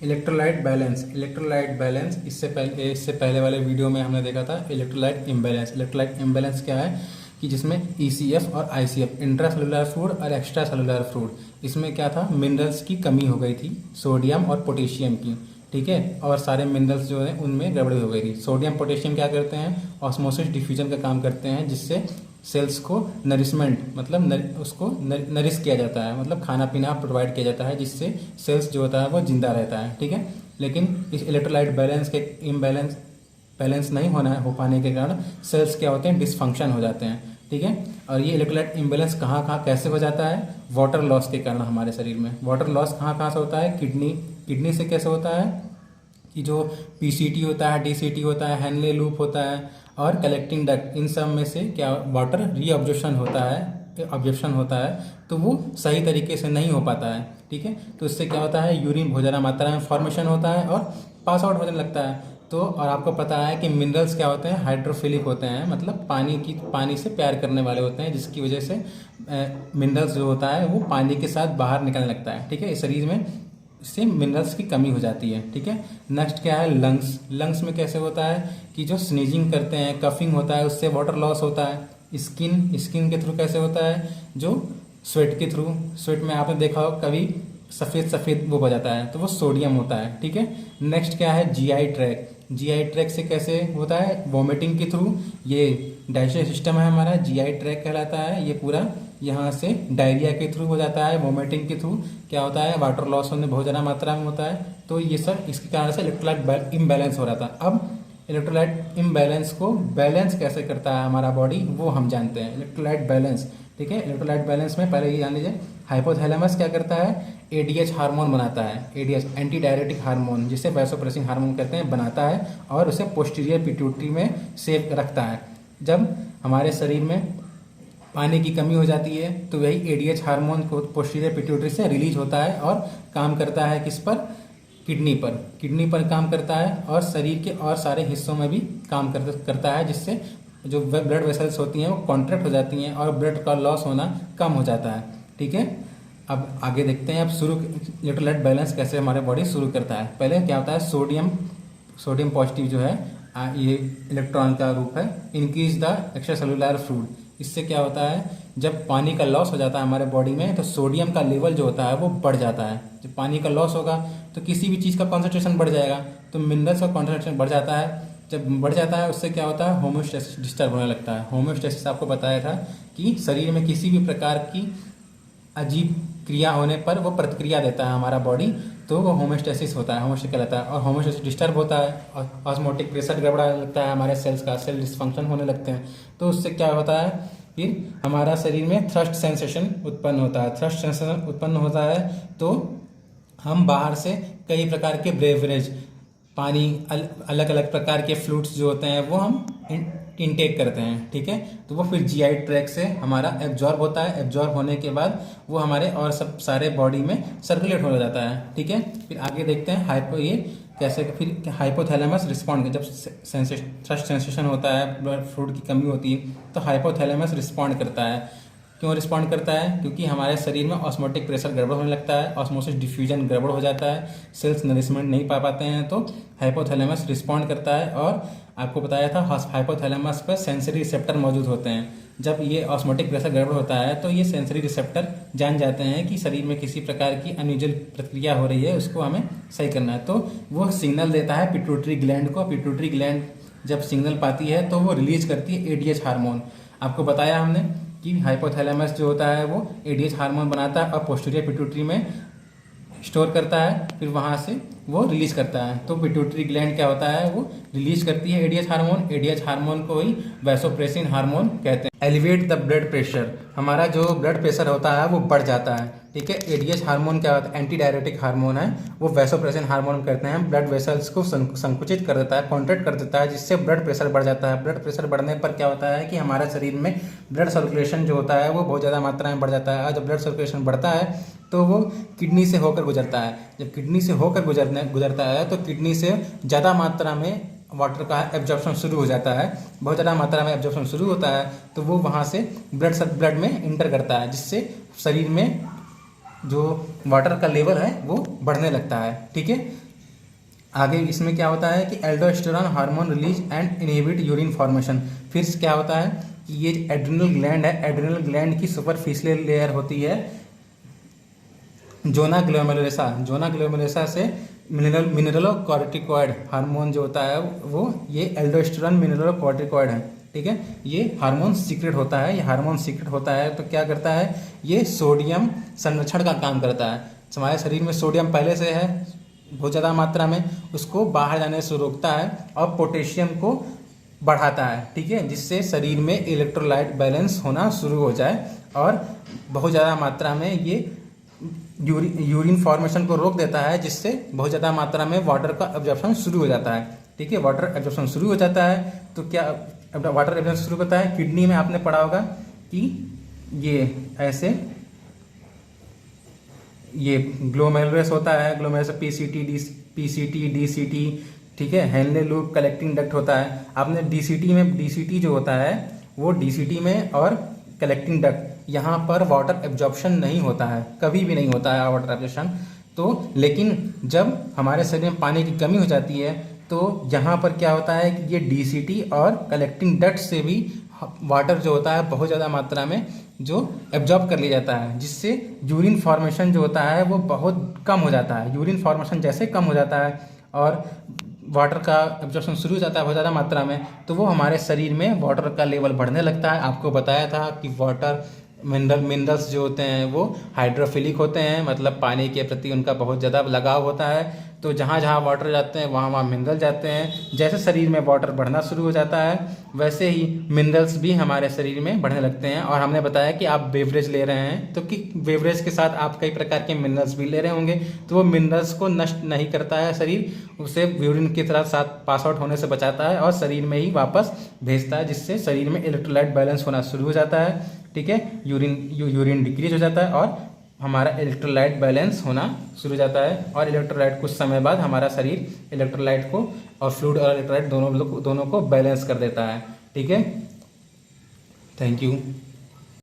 Electrolyte balance इससे पहले वाले वीडियो में हमने देखा था इलेक्ट्रोलाइट इम्बैलेंस। इलेक्ट्रोलाइट इम्बैलेंस क्या है कि जिसमें ECF और ICF, इंट्रा सेलुलर फ्लूइड और एक्स्ट्रा सेलुलर फ्लूइड, इसमें क्या था, मिनरल्स की कमी हो गई थी, सोडियम और पोटेशियम की। ठीक है, और सारे मिनरल्स जो है उनमें गड़बड़ी हो गई थी। सोडियम पोटेशियम क्या करते हैं, ऑस्मोसिस डिफ्यूजन का काम करते हैं, जिससे सेल्स को नरिशमेंट मतलब उसको नरिश किया जाता है, मतलब खाना पीना प्रोवाइड किया जाता है, जिससे सेल्स जो होता है वो जिंदा रहता है। ठीक है, लेकिन इस इलेक्ट्रोलाइट बैलेंस नहीं हो पाने के कारण सेल्स क्या होते हैं, डिसफंक्शन हो जाते हैं। ठीक है, और ये इलेक्ट्रोलाइट इम्बैलेंस कहाँ कहाँ कैसे हो जाता है, वाटर लॉस के कारण हमारे शरीर में। वाटर लॉस कहाँ कहाँ से होता है, किडनी से कैसे होता है कि जो PCT होता है, DCT होता है, हैनले लूप होता है और कलेक्टिंग डक्ट, इन सब में से क्या वाटर रीअब्जॉर्प्शन होता है, तो वो सही तरीके से नहीं हो पाता है। ठीक है, तो इससे क्या होता है, यूरिन बहुत ज़्यादा मात्रा में फॉर्मेशन होता है और पास आउट होने लगता है। तो और आपको पता है कि मिनरल्स क्या होते हैं, हाइड्रोफिलिक होते हैं, मतलब पानी से प्यार करने वाले होते हैं, जिसकी वजह से मिनरल्स जो होता है वो पानी के साथ बाहर निकलने लगता है। ठीक है, इस शरीर में इससे मिनरल्स की कमी हो जाती है। ठीक है, नेक्स्ट क्या है, लंग्स में कैसे होता है कि जो स्नीजिंग करते हैं, कफिंग होता है, उससे वाटर लॉस होता है। स्किन के थ्रू कैसे होता है, जो स्वेट के थ्रू, स्वेट में आपने देखा हो कभी सफ़ेद वो हो जाता है, तो वो सोडियम होता है। ठीक है, नेक्स्ट क्या है, GI ट्रैक से कैसे होता है, वॉमिटिंग के थ्रू। ये डाइजेस्टिव सिस्टम है हमारा, GI ट्रैक कहलाता है, ये पूरा यहाँ से डायरिया के थ्रू हो जाता है, वॉमिटिंग के थ्रू क्या होता है, वाटर लॉस होने बहुत ज़्यादा मात्रा में होता है। तो ये सब इसके कारण से इलेक्ट्रोलाइट इम्बैलेंस हो रहा था। अब इलेक्ट्रोलाइट इम्बैलेंस को बैलेंस कैसे करता है हमारा बॉडी, वो हम जानते हैं, इलेक्ट्रोलाइट बैलेंस। ठीक है, इलेक्ट्रोलाइट बैलेंस में पहले ये जान लीजिए, हाइपोथैलेमस क्या करता है, ADH हार्मोन बनाता है, ADH एंटी डायरेटिक हार्मोन, जिसे वैसोप्रेसिंग हार्मोन कहते हैं, बनाता है और उसे पोस्टीरियर पिट्यूटरी में सेव रखता है। जब हमारे शरीर में पानी की कमी हो जाती है तो वही ADH हार्मोन को पोस्टीरियर पिट्यूटरी से रिलीज होता है और काम करता है किस पर, किडनी पर काम करता है और शरीर के और सारे हिस्सों में भी काम करता है, जिससे जो ब्लड वेसल्स होती हैं वो कॉन्ट्रैक्ट हो जाती हैं और ब्लड का लॉस होना कम हो जाता है। ठीक है, अब आगे देखते हैं, अब इलेक्ट्रोलाइट बैलेंस कैसे हमारे बॉडी शुरू करता है। पहले क्या होता है, सोडियम पॉजिटिव जो है, ये इलेक्ट्रॉन का रूप है, increase the extra cellular fluid. इससे क्या होता है, जब पानी का लॉस हो जाता है हमारे बॉडी में, तो सोडियम का लेवल जो होता है वो बढ़ जाता है। जब पानी का लॉस होगा तो किसी भी चीज़ का कॉन्सेंट्रेशन बढ़ जाएगा, तो मिनरल्स का कॉन्सेंट्रेशन बढ़ जाता है। जब बढ़ जाता है उससे क्या होता है, होम्योस्टेसिस डिस्टर्ब होने लगता है। होम्योस्टेसिस आपको बताया था कि शरीर में किसी भी प्रकार की अजीब क्रिया होने पर वो प्रतिक्रिया देता है हमारा बॉडी, तो वो होम्योस्टेसिस होता है, होम्योस्टेसिस कहलाता है। और होम्योस्टेसिस डिस्टर्ब होता है और ऑस्मोटिक प्रेशर गड़बड़ाने लगता है, हमारे सेल डिसफंक्शन होने लगते हैं। तो उससे क्या होता है, फिर हमारा शरीर में थ्रस्ट सेंसेशन उत्पन्न होता है। थ्रस्ट सेंसेशन उत्पन्न होता है तो हम बाहर से कई प्रकार के ब्रेवरेज, पानी, अलग अलग प्रकार के फ्लूइड्स जो होते हैं वो हम इनटेक करते हैं। ठीक है, तो वो फिर GI ट्रैक से हमारा एब्जॉर्ब होता है। एब्जॉर्ब होने के बाद वो हमारे और सब सारे बॉडी में सर्कुलेट हो जाता है। ठीक है, फिर आगे देखते हैं ये कैसे, फिर हाइपोथैलेमस रिस्पॉन्ड, जब थ्रस्ट सेंसेशन होता है, ब्लड फ्लूइड की कमी होती है, तो हाइपोथैलेमस रिस्पॉन्ड करता है। क्यों रिस्पॉन्ड करता है, क्योंकि हमारे शरीर में ऑस्मोटिक प्रेशर गड़बड़ होने लगता है, ऑस्मोसिस डिफ्यूजन गड़बड़ हो जाता है, सेल्स नरिशमेंट नहीं पा पाते हैं, तो हाइपोथैलेमस रिस्पॉन्ड करता है। और आपको बताया था हाइपोथैलेमस पर सेंसरी रिसेप्टर मौजूद होते हैं। जब ये ऑस्मोटिक प्रेशर गड़बड़ होता है तो ये सेंसरी रिसेप्टर जान जाते हैं कि शरीर में किसी प्रकार की अनयूजुअल प्रक्रिया हो रही है, उसको हमें सही करना है, तो वो सिग्नल देता है पिट्यूटरी ग्लैंड को। पिट्यूटरी ग्लैंड जब सिग्नल पाती है तो वो रिलीज करती है ADH हार्मोन। आपको बताया हमने कि हाइपोथैलेमस जो होता है वो ADH हार्मोन बनाता है और पोस्टीरियर पिट्यूटरी में स्टोर करता है, फिर वहाँ से वो रिलीज करता है। तो पिट्यूटरी ग्लैंड क्या होता है, वो रिलीज करती है ADH हार्मोन। ADH हार्मोन को ही वैसोप्रेसिन हार्मोन कहते हैं। एलिवेट द ब्लड प्रेशर, हमारा जो ब्लड प्रेशर होता है वो बढ़ जाता है। ठीक है, ADH हार्मोन क्या होता है, एंटी डायरेटिक हार्मोन है, वो वैसोप्रेसिन हार्मोन कहते हैं। ब्लड वेसल्स को संकुचित कर देता है, कॉन्ट्रैक्ट कर देता है, जिससे ब्लड प्रेशर बढ़ जाता है। ब्लड प्रेशर बढ़ने पर क्या होता है कि हमारे शरीर में ब्लड सर्कुलेशन जो होता है वो बहुत ज़्यादा मात्रा में बढ़ जाता है। और जब ब्लड सर्कुलेशन बढ़ता है तो वो किडनी से होकर गुजरता है। जब किडनी से होकर गुजरता है तो किडनी से ज़्यादा मात्रा में वाटर का एब्जॉर्प्शन शुरू हो जाता है, बहुत ज़्यादा मात्रा में एब्जॉर्प्शन शुरू होता है, तो वो वहाँ से ब्लड में इंटर करता है, जिससे शरीर में जो वाटर का लेवल है वो बढ़ने लगता है। ठीक है, आगे इसमें क्या होता है कि aldosterone hormone release and inhibit urine formation. फिर क्या होता है कि ये एड्रिनल ग्लैंड है, एड्रिनल ग्लैंड की सुपरफिशियल लेयर होती है जोना ग्लोमेरुलोसा। जोना ग्लोमेरुलोसा से मिनरलोकॉर्टिकॉइड हार्मोन जो होता है वो ये एल्डोस्टेरोन मिनरलोकॉर्टिकॉइड है, ठीक है। ये हार्मोन सीक्रेट होता है, ये हार्मोन सीक्रेट होता है तो क्या करता है, ये सोडियम संरक्षण का काम करता है। हमारे शरीर में सोडियम पहले से है बहुत ज़्यादा मात्रा में, उसको बाहर जाने से रोकता है और पोटेशियम को बढ़ाता है, ठीक है, जिससे शरीर में इलेक्ट्रोलाइट बैलेंस होना शुरू हो जाए और बहुत ज़्यादा मात्रा में ये यूरिन फॉर्मेशन को रोक देता है, जिससे बहुत ज़्यादा मात्रा में वाटर का एब्जॉर्प्शन शुरू हो जाता है, ठीक है। वाटर एब्जॉर्प्शन शुरू हो जाता है तो क्या वाटर एब्जॉर्प्शन शुरू होता है, किडनी में आपने पढ़ा होगा कि ये ऐसे ये ग्लोमेरुलस होता है, ग्लोमेरुलस पीसीटी डीसीटी, ठीक है। हेनले लूप कलेक्टिंग डक्ट होता है। आपने डीसीटी जो होता है वो डीसीटी में और कलेक्टिंग डक्ट यहाँ पर वाटर एब्जॉर्प्शन नहीं होता है, कभी भी नहीं होता है वाटर एब्जॉर्प्शन। तो लेकिन जब हमारे शरीर में पानी की कमी हो जाती है तो यहाँ पर क्या होता है कि ये डीसीटी और कलेक्टिंग डक्ट से भी वाटर जो होता है बहुत ज़्यादा मात्रा में जो एब्जॉर्ब कर लिया जाता है, जिससे यूरिन फॉर्मेशन जो होता है वो बहुत कम हो जाता है। यूरिन फॉर्मेशन जैसे कम हो जाता है और वाटर का एब्जॉर्प्शन शुरू हो जाता है बहुत ज़्यादा मात्रा में, तो वो हमारे शरीर में वाटर का लेवल बढ़ने लगता है। आपको बताया था कि वाटर मिनरल्स जो होते हैं वो हाइड्रोफिलिक होते हैं, मतलब पानी के प्रति उनका बहुत ज़्यादा लगाव होता है। तो जहाँ जहाँ वाटर जाते हैं वहाँ वहाँ मिनरल जाते हैं। जैसे शरीर में वाटर बढ़ना शुरू हो जाता है वैसे ही मिनरल्स भी हमारे शरीर में बढ़ने लगते हैं। और हमने बताया कि आप बेवरेज ले रहे हैं तो कि बेवरेज के साथ आप कई प्रकार के मिनरल्स भी ले रहे होंगे, तो वो मिनरल्स को नष्ट नहीं करता है शरीर, उसे यूरिन की तरह साथ पास आउट होने से बचाता है और शरीर में ही वापस भेजता है, जिससे शरीर में इलेक्ट्रोलाइट बैलेंस होना शुरू हो जाता है, ठीक है। यूरिन डिक्रीज हो जाता है और हमारा इलेक्ट्रोलाइट बैलेंस होना शुरू हो जाता है। और इलेक्ट्रोलाइट कुछ समय बाद हमारा शरीर इलेक्ट्रोलाइट को और फ्लूइड और इलेक्ट्रोलाइट दोनों को बैलेंस कर देता है, ठीक है। Thank you.